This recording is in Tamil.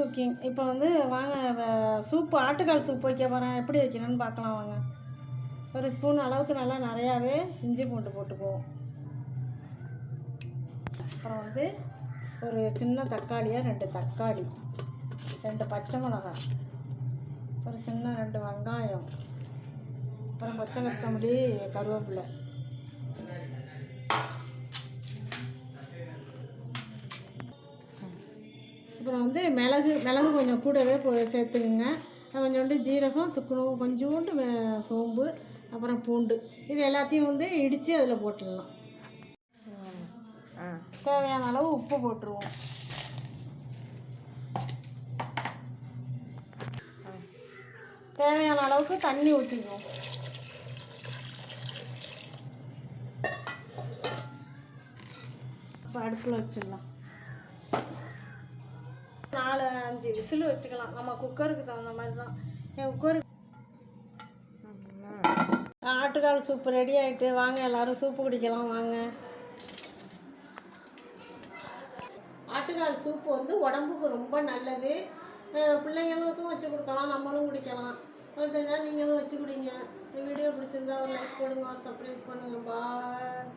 குக்கிங். இப்போ வந்து வாங்க சூப்பு, ஆட்டுக்கால் சூப் வைக்க போகிறேன். எப்படி வைக்கணும்னு பார்க்கலாம் வாங்க. ஒரு ஸ்பூன் அளவுக்கு நல்லா நிறையாவே இஞ்சி பூண்டு போட்டுக்குவோம். அப்புறம் வந்து ஒரு சின்ன தக்காளியாக 2 தக்காளி, 2 பச்சை மிளகாய், ஒரு சின்ன 2 வெங்காயம், அப்புறம் பச்சை கொத்தமல்லி, கருவேப்பிலை. அப்புறம் வந்து மிளகு கொஞ்சம் கூடவே சேர்த்துக்குங்க. கொஞ்சோண்டு ஜீரகம், துக்குணும், கொஞ்சோண்டு சோம்பு, அப்புறம் பூண்டு. இது எல்லாத்தையும் வந்து இடித்து அதில் போட்டுடலாம். தேவையான அளவு உப்பு போட்டுருவோம். தேவையான அளவுக்கு தண்ணி ஊற்றிக்குவோம். இப்போ அடுப்பில் வச்சிடலாம். 4-5 விசில் வச்சுக்கலாம். நம்ம குக்கருக்கு தகுந்த மாதிரி தான். என் குக்கருக்கு ஆட்டுக்கால் சூப்பு ரெடி ஆகிட்டு. வாங்க எல்லோரும் சூப்பு குடிக்கலாம் வாங்க. ஆட்டுக்கால் சூப்பு வந்து உடம்புக்கு ரொம்ப நல்லது. பிள்ளைங்களுக்கும் வச்சு கொடுக்கலாம், நம்மளும் குடிக்கலாம். அது தெரிஞ்சால் நீங்களும் வச்சு குடிங்க. இந்த வீடியோ பிடிச்சிருந்தா ஒரு லைக் போடுங்க, ஒரு சப்ஸ்கிரைப் பண்ணுங்கள். பாய்.